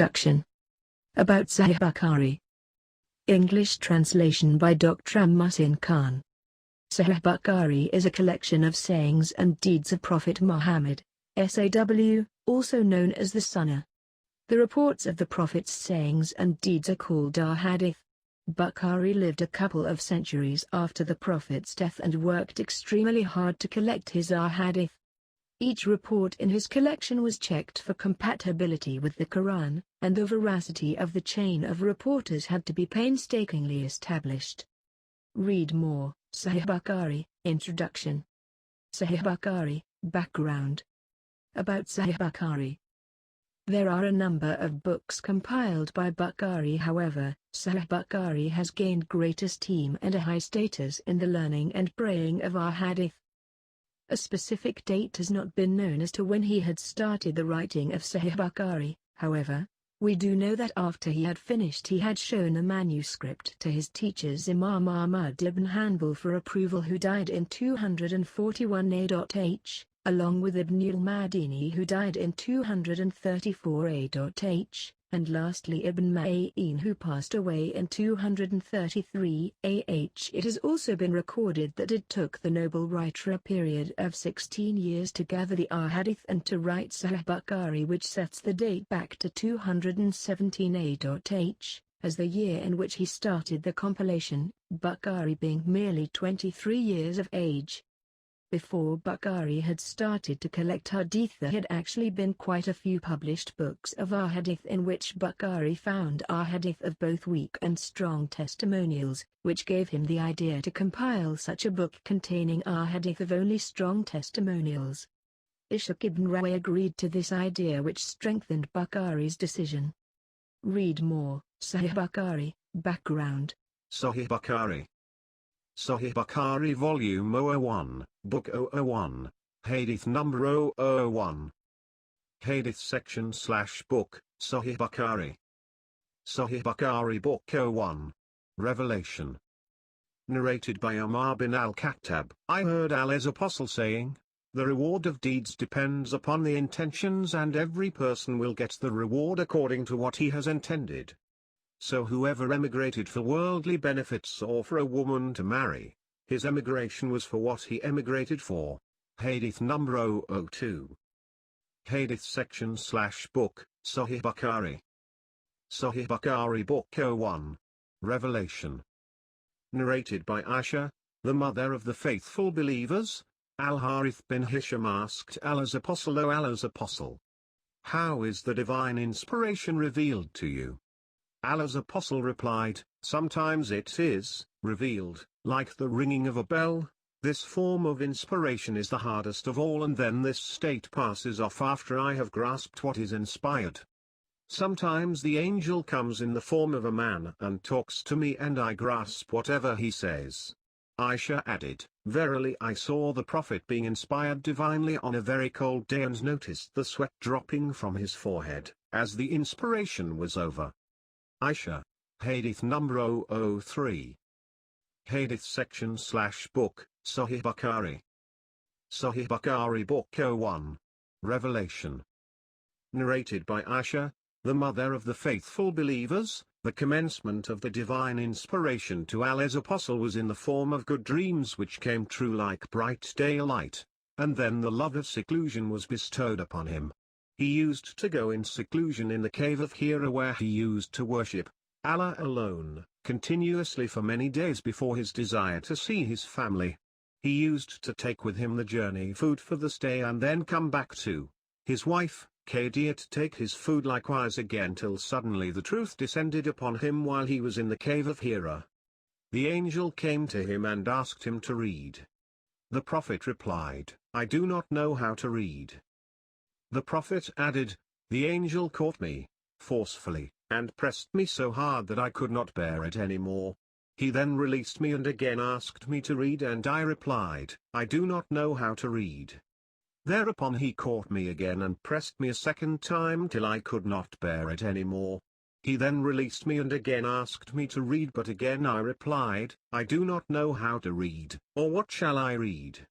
Introduction. About Sahih Bukhari. English translation by Dr. Muhsin Khan. Sahih Bukhari is a collection of sayings and deeds of Prophet Muhammad, SAW, also known as the Sunnah. The reports of the Prophet's sayings and deeds are called ahadith. Bukhari lived a couple of centuries after the Prophet's death and worked extremely hard to collect his ahadith. Each report in his collection was checked for compatibility with the Qur'an, and the veracity of the chain of reporters had to be painstakingly established. Read more. Sahih Bukhari. Introduction. Sahih Bukhari. Background. About Sahih Bukhari. There are a number of books compiled by Bukhari. However, Sahih Bukhari has gained great esteem and a high status in the learning and praying of ahadith. A specific date has not been known as to when he had started the writing of Sahih Bukhari. However, we do know that after he had finished he had shown a manuscript to his teachers Imam Ahmad Ibn Hanbal for approval, who died in 241 AH, along with Ibnul-Madeeni, who died in 234 AH, and lastly Ibn-Maeen, who passed away in 233 AH. It has also been recorded that it took the noble writer a period of 16 years to gather the ahadith and to write Sahih Bukhari, which sets the date back to 217 AH, as the year in which he started the compilation, Bukhari being merely 23 years of age. Before Bukhari had started to collect hadith, there had actually been quite a few published books of ahadith in which Bukhari found ahadith of both weak and strong testimonials, which gave him the idea to compile such a book containing ahadith of only strong testimonials. Ishaq ibn Rawi agreed to this idea, which strengthened Bukhari's decision. Read more. Sahih Bukhari. Background. Sahih Bukhari. Sahih Bukhari Volume 001, Book 001, Hadith number 001. Hadith section/book, Sahih Bukhari. Sahih Bukhari Book 01. Revelation. Narrated by Umar bin al-Khattab. I heard Allah's apostle saying, "The reward of deeds depends upon the intentions, and every person will get the reward according to what he has intended. So whoever emigrated for worldly benefits or for a woman to marry, his emigration was for what he emigrated for." Hadith number 002. Hadith section/book, Sahih Bukhari. Sahih Bukhari Book 01. Revelation. Narrated by Aisha, the mother of the faithful believers. Al-Harith bin Hisham asked Allah's apostle, "O Allah's apostle, how is the divine inspiration revealed to you?" Allah's apostle replied, "Sometimes it is revealed, like the ringing of a bell. This form of inspiration is the hardest of all, and then this state passes off after I have grasped what is inspired. Sometimes the angel comes in the form of a man and talks to me, and I grasp whatever he says." Aisha added, "Verily I saw the Prophet being inspired divinely on a very cold day and noticed the sweat dropping from his forehead, as the inspiration was over." Aisha. Hadith number 003. Hadith section/book, Sahih Bukhari. Sahih Bukhari Book 01. Revelation. Narrated by Aisha, the mother of the faithful believers. The commencement of the divine inspiration to Allah's apostle was in the form of good dreams which came true like bright daylight, and then the love of seclusion was bestowed upon him. He used to go in seclusion in the cave of Hira, where he used to worship Allah alone, continuously for many days before his desire to see his family. He used to take with him the journey food for the stay and then come back to his wife, Khadijah, to take his food likewise again, till suddenly the truth descended upon him while he was in the cave of Hira. The angel came to him and asked him to read. The Prophet replied, "I do not know how to read." The Prophet added, "The angel caught me, forcefully, and pressed me so hard that I could not bear it any more. He then released me and again asked me to read, and I replied, 'I do not know how to read.' Thereupon he caught me again and pressed me a second time till I could not bear it any more. He then released me and again asked me to read, but again I replied, 'I do not know how to read, or what shall I read?'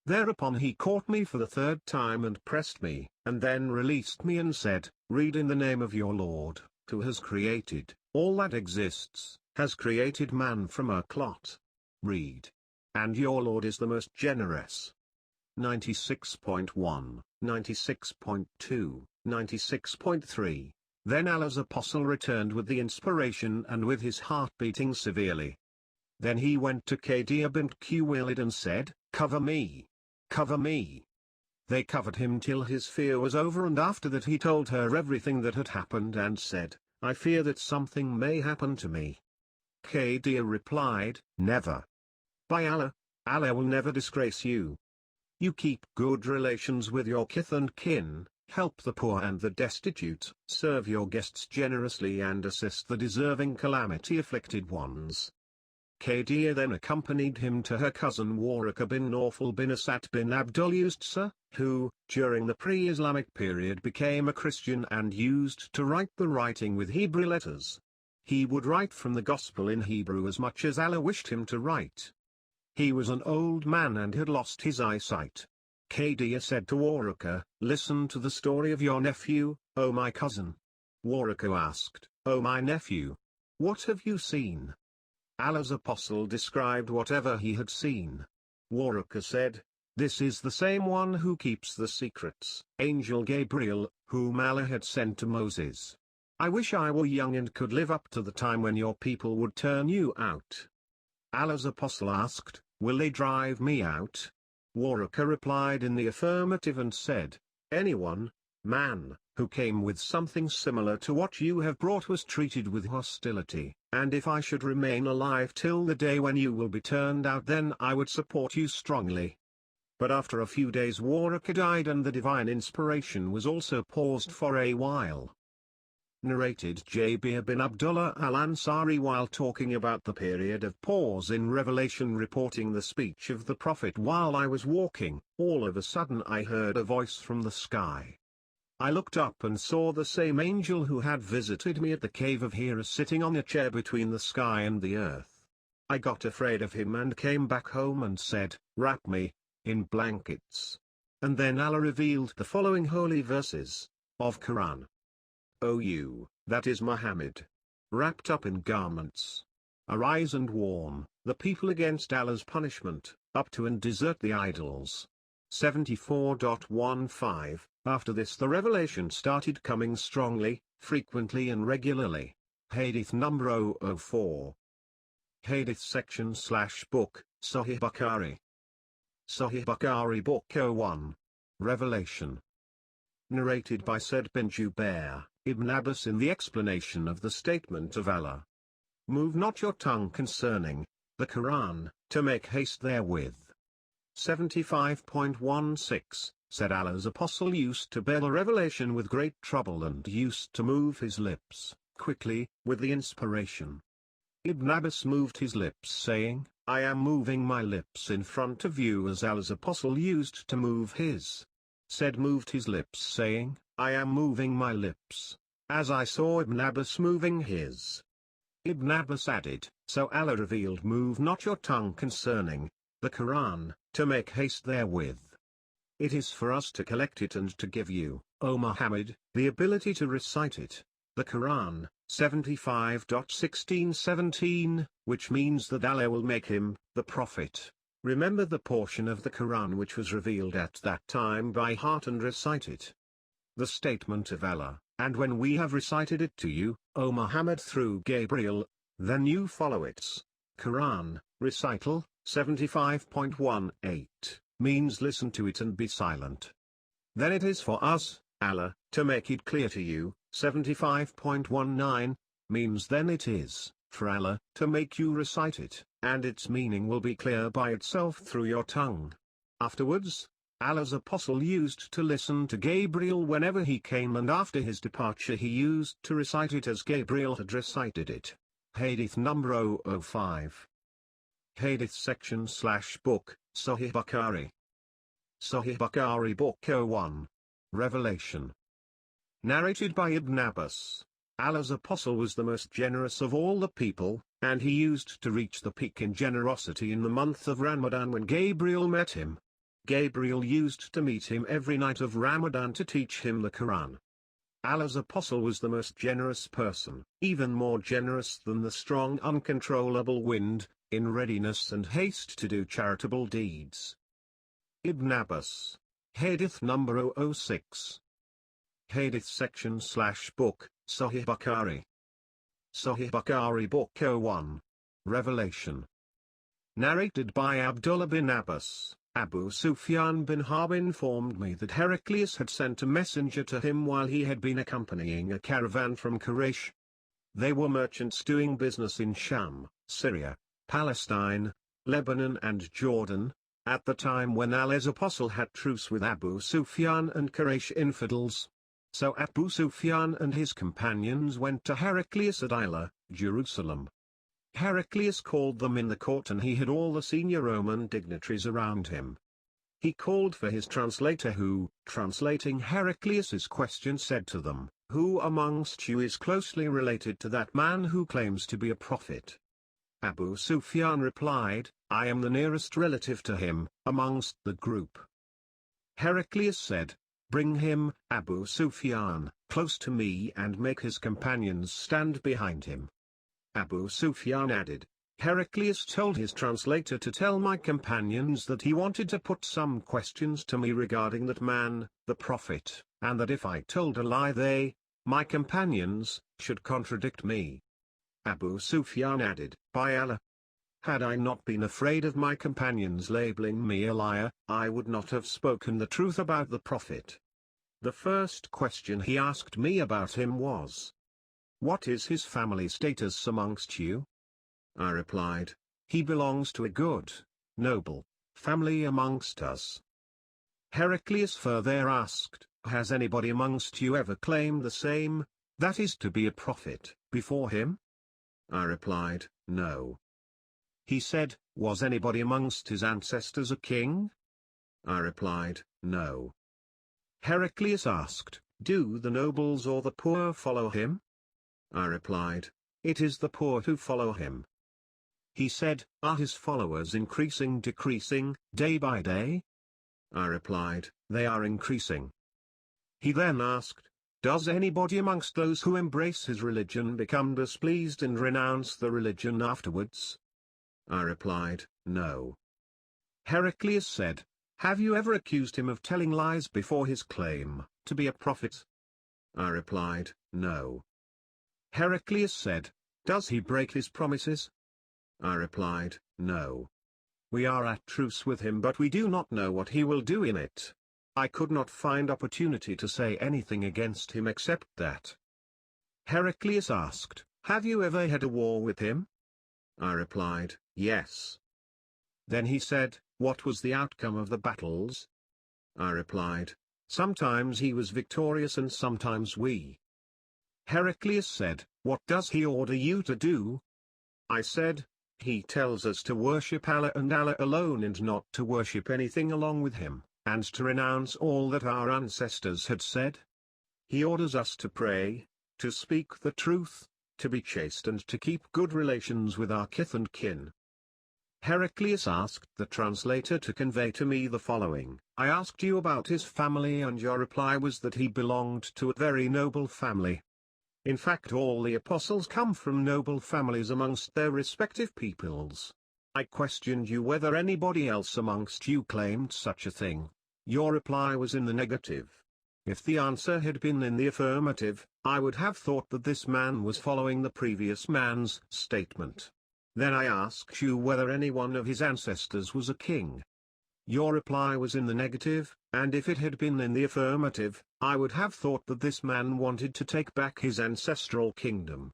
Thereupon he caught me for the third time and pressed me, and then released me and said, "Read in the name of your Lord, who has created all that exists, has created man from a clot. Read. And your Lord is the most generous." 96.1, 96.2, 96.3. Then Allah's apostle returned with the inspiration and with his heart beating severely. Then he went to Khadija bint Khuwaylid and said, "Cover me. Cover me." They covered him till his fear was over, and after that he told her everything that had happened and said, "I fear that something may happen to me." Khadija replied, "Never. By Allah, Allah will never disgrace you. You keep good relations with your kith and kin, help the poor and the destitute, serve your guests generously and assist the deserving calamity-afflicted ones." Khadija then accompanied him to her cousin Waraka bin Nawfal bin Asad bin Abdul Uzza, who, during the pre-Islamic period, became a Christian and used to write the writing with Hebrew letters. He would write from the Gospel in Hebrew as much as Allah wished him to write. He was an old man and had lost his eyesight. Khadija said to Waraka, "Listen to the story of your nephew, O my cousin." Waraka asked, "O my nephew, what have you seen?" Allah's apostle described whatever he had seen. Waraka said, "This is the same one who keeps the secrets, Angel Gabriel, whom Allah had sent to Moses. I wish I were young and could live up to the time when your people would turn you out." Allah's apostle asked, "Will they drive me out?" Waraka replied in the affirmative and said, "Anyone, man, who came with something similar to what you have brought was treated with hostility, and if I should remain alive till the day when you will be turned out, then I would support you strongly." But after a few days Waraka died and the divine inspiration was also paused for a while. Narrated Jabir bin Abdullah al-Ansari while talking about the period of pause in Revelation, reporting the speech of the Prophet: "While I was walking, all of a sudden I heard a voice from the sky. I looked up and saw the same angel who had visited me at the cave of Hira sitting on a chair between the sky and the earth. I got afraid of him and came back home and said, 'Wrap me in blankets.'" And then Allah revealed the following holy verses of Qur'an. "O you, that is Muhammad, wrapped up in garments, arise and warn the people against Allah's punishment, up to and desert the idols." 74.15. After this the revelation started coming strongly, frequently and regularly. Hadith number 004. Hadith section / book, Sahih Bukhari. Sahih Bukhari Book 01. Revelation. Narrated by Said bin Jubair, Ibn Abbas in the explanation of the statement of Allah. "Move not your tongue concerning the Qur'an, to make haste therewith." 75.16, said Allah's apostle used to bear the revelation with great trouble and used to move his lips, quickly, with the inspiration. Ibn Abbas moved his lips saying, "I am moving my lips in front of you," as Allah's apostle used to move his. Said moved his lips saying, "I am moving my lips, as I saw Ibn Abbas moving his." Ibn Abbas added, "So Allah revealed, move not your tongue concerning the Qur'an, to make haste therewith. It is for us to collect it and to give you, O Muhammad, the ability to recite it." The Qur'an, 75.16-17, which means that Allah will make him, the Prophet, remember the portion of the Qur'an which was revealed at that time by heart and recite it. The statement of Allah, "And when we have recited it to you, O Muhammad, through Gabriel, then you follow it." Qur'an, recital, 75.18, means listen to it and be silent. Then it is for us, Allah, to make it clear to you. 75.19, means then it is for Allah to make you recite it, and its meaning will be clear by itself through your tongue. Afterwards, Allah's apostle used to listen to Gabriel whenever he came, and after his departure he used to recite it as Gabriel had recited it. Hadith number 005. Hadith section / book, Sahih Bukhari. Sahih Bukhari Book 01. Revelation. Narrated by Ibn Abbas, Allah's apostle was the most generous of all the people, and he used to reach the peak in generosity in the month of Ramadan when Gabriel met him. Gabriel used to meet him every night of Ramadan to teach him the Qur'an. Allah's apostle was the most generous person, even more generous than the strong uncontrollable wind, in readiness and haste to do charitable deeds. Ibn Abbas. Hadith number 006. Hadith section/book, Sahih Bukhari. Sahih Bukhari Book 01. Revelation. Narrated by Abdullah bin Abbas, Abu Sufyan bin Harb informed me that Heraclius had sent a messenger to him while he had been accompanying a caravan from Quraysh. They were merchants doing business in Sham, Syria, Palestine, Lebanon and Jordan, at the time when Allah's apostle had truce with Abu Sufyan and Quraysh infidels. So Abu Sufyan and his companions went to Heraclius at Ila, Jerusalem. Heraclius called them in the court and he had all the senior Roman dignitaries around him. He called for his translator who, translating Heraclius's question, said to them, "Who amongst you is closely related to that man who claims to be a prophet?" Abu Sufyan replied, "I am the nearest relative to him, amongst the group." Heraclius said, "Bring him, Abu Sufyan, close to me and make his companions stand behind him." Abu Sufyan added, "Heraclius told his translator to tell my companions that he wanted to put some questions to me regarding that man, the prophet, and that if I told a lie they, my companions, should contradict me." Abu Sufyan added, "By Allah, had I not been afraid of my companions labeling me a liar, I would not have spoken the truth about the prophet." The first question he asked me about him was, "What is his family status amongst you?" I replied, "He belongs to a good, noble, family amongst us." Heraclius further asked, "Has anybody amongst you ever claimed the same, that is to be a prophet, before him?" I replied, "No." He said, "Was anybody amongst his ancestors a king?" I replied, "No." Heraclius asked, "Do the nobles or the poor follow him?" I replied, "It is the poor who follow him." He said, "Are his followers increasing decreasing, day by day?" I replied, "They are increasing." He then asked, "Does anybody amongst those who embrace his religion become displeased and renounce the religion afterwards?" I replied, "No." Heraclius said, "Have you ever accused him of telling lies before his claim to be a prophet?" I replied, "No." Heraclius said, "Does he break his promises?" I replied, "No. We are at truce with him but we do not know what he will do in it." I could not find opportunity to say anything against him except that. Heraclius asked, "Have you ever had a war with him?" I replied, "Yes." Then he said, "What was the outcome of the battles?" I replied, "Sometimes he was victorious and sometimes we." Heraclius said, "What does he order you to do?" I said, "He tells us to worship Allah and Allah alone and not to worship anything along with him, and to renounce all that our ancestors had said. He orders us to pray, to speak the truth, to be chaste and to keep good relations with our kith and kin." Heraclius asked the translator to convey to me the following: "I asked you about his family and your reply was that he belonged to a very noble family. In fact all the apostles come from noble families amongst their respective peoples. I questioned you whether anybody else amongst you claimed such a thing. Your reply was in the negative. If the answer had been in the affirmative, I would have thought that this man was following the previous man's statement. Then I asked you whether any one of his ancestors was a king. Your reply was in the negative, and if it had been in the affirmative, I would have thought that this man wanted to take back his ancestral kingdom.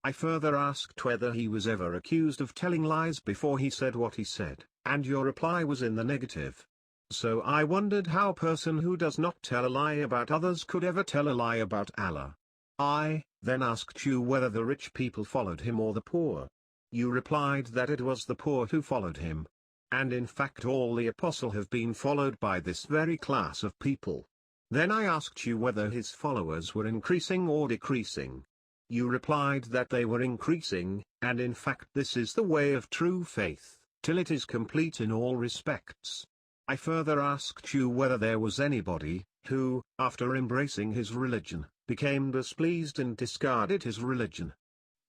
I further asked whether he was ever accused of telling lies before he said what he said, and your reply was in the negative. So I wondered how a person who does not tell a lie about others could ever tell a lie about Allah. I then asked you whether the rich people followed him or the poor. You replied that it was the poor who followed him. And in fact all the apostle have been followed by this very class of people. Then I asked you whether his followers were increasing or decreasing. You replied that they were increasing, and in fact this is the way of true faith, till it is complete in all respects. I further asked you whether there was anybody, who, after embracing his religion, became displeased and discarded his religion.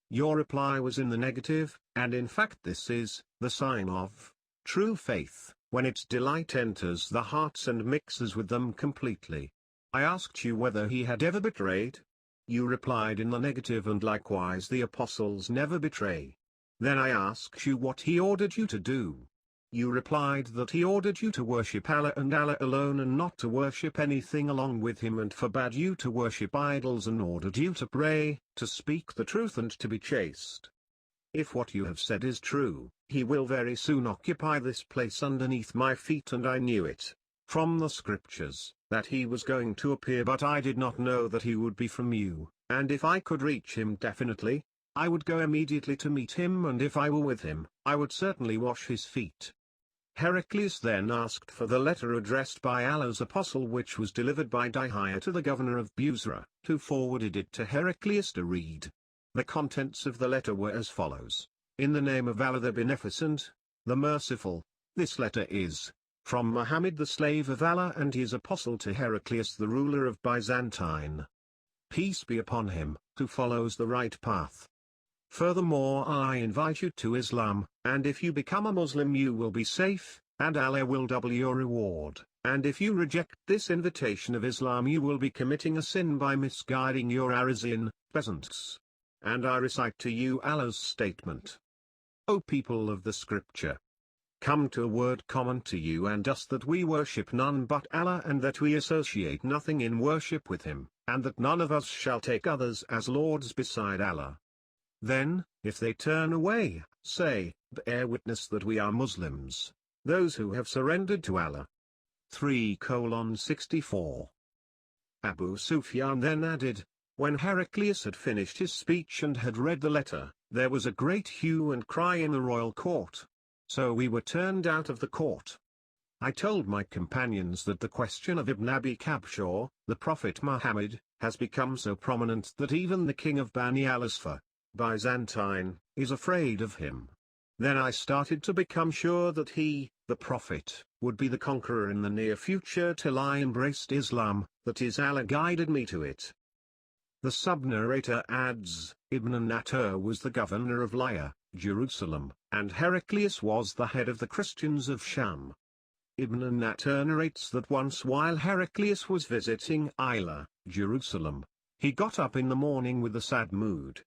Your reply was in the negative, and in fact this is the sign of true faith, when its delight enters the hearts and mixes with them completely. I asked you whether he had ever betrayed. You replied in the negative, and likewise the apostles never betray. Then I asked you what he ordered you to do. You replied that he ordered you to worship Allah and Allah alone and not to worship anything along with him, and forbade you to worship idols and ordered you to pray, to speak the truth and to be chaste. If what you have said is true, he will very soon occupy this place underneath my feet, and I knew it, from the scriptures, that he was going to appear, but I did not know that he would be from you, and if I could reach him definitely, I would go immediately to meet him, and if I were with him, I would certainly wash his feet. Heraclius then asked for the letter addressed by Allah's apostle, which was delivered by Dihya to the governor of Busra, who forwarded it to Heraclius to read. The contents of the letter were as follows: In the name of Allah the Beneficent, the Merciful, this letter is from Muhammad the slave of Allah and his apostle to Heraclius the ruler of Byzantine. Peace be upon him, who follows the right path. Furthermore, I invite you to Islam, and if you become a Muslim you will be safe, and Allah will double your reward, and if you reject this invitation of Islam you will be committing a sin by misguiding your Arisian peasants. And I recite to you Allah's statement. O people of the scripture! Come to a word common to you and us, that we worship none but Allah and that we associate nothing in worship with him, and that none of us shall take others as lords beside Allah. Then, if they turn away, say, bear witness that we are Muslims, those who have surrendered to Allah. 3:64. Abu Sufyan then added, when Heraclius had finished his speech and had read the letter, there was a great hue and cry in the royal court. So we were turned out of the court. I told my companions that the question of Ibn Abi Kabshah, the Prophet Muhammad, has become so prominent that even the king of Bani al-Asfar, Byzantine, is afraid of him. Then I started to become sure that he, the Prophet, would be the conqueror in the near future till I embraced Islam, that is Allah guided me to it. The sub-narrator adds, Ibn Natur was the governor of Lyia, Jerusalem, and Heraclius was the head of the Christians of Sham. Ibn Natur narrates that once while Heraclius was visiting Ila, Jerusalem, he got up in the morning with a sad mood.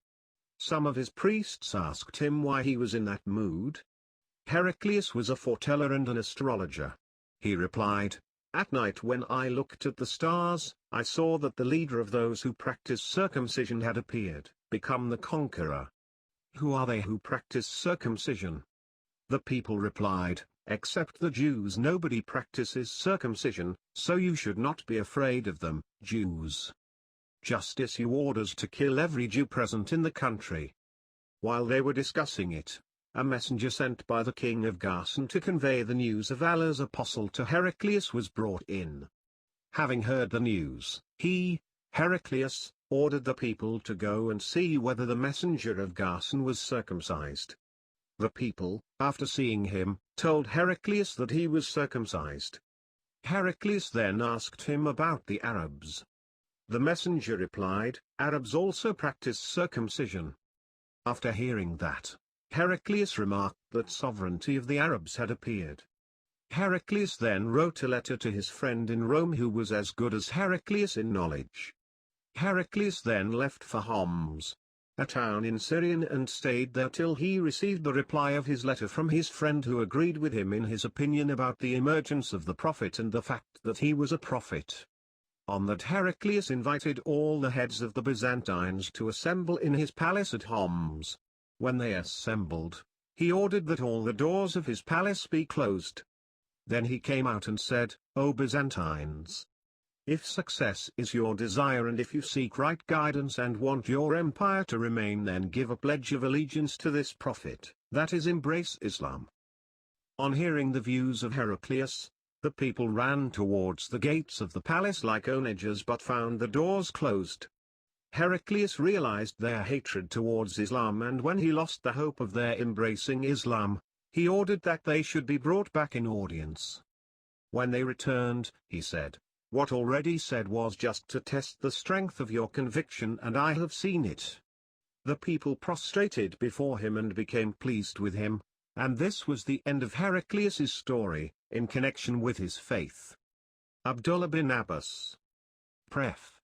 Some of his priests asked him why he was in that mood. Heraclius was a foreteller and an astrologer. He replied, at night when I looked at the stars, I saw that the leader of those who practice circumcision had appeared, become the conqueror. Who are they who practice circumcision? The people replied, except the Jews nobody practices circumcision, so you should not be afraid of them, Jews. Just issue orders to kill every Jew present in the country. While they were discussing it, a messenger sent by the king of Ghassan to convey the news of Allah's apostle to Heraclius was brought in. Having heard the news, he, Heraclius, ordered the people to go and see whether the messenger of Ghassan was circumcised. The people, after seeing him, told Heraclius that he was circumcised. Heraclius then asked him about the Arabs. The messenger replied, Arabs also practice circumcision. After hearing that, Heraclius remarked that sovereignty of the Arabs had appeared. Heraclius then wrote a letter to his friend in Rome who was as good as Heraclius in knowledge. Heraclius then left for Homs, a town in Syrian, and stayed there till he received the reply of his letter from his friend who agreed with him in his opinion about the emergence of the prophet and the fact that he was a prophet. On that Heraclius invited all the heads of the Byzantines to assemble in his palace at Homs. When they assembled, he ordered that all the doors of his palace be closed. Then he came out and said, O Byzantines! If success is your desire and if you seek right guidance and want your empire to remain, then give a pledge of allegiance to this prophet, that is, embrace Islam. On hearing the views of Heraclius, the people ran towards the gates of the palace like onagers but found the doors closed. Heraclius realized their hatred towards Islam, and when he lost the hope of their embracing Islam, he ordered that they should be brought back in audience. When they returned, he said, "What already said was just to test the strength of your conviction, and I have seen it." The people prostrated before him and became pleased with him, and this was the end of Heraclius's story, in connection with his faith. Abdullah bin Abbas. Pref.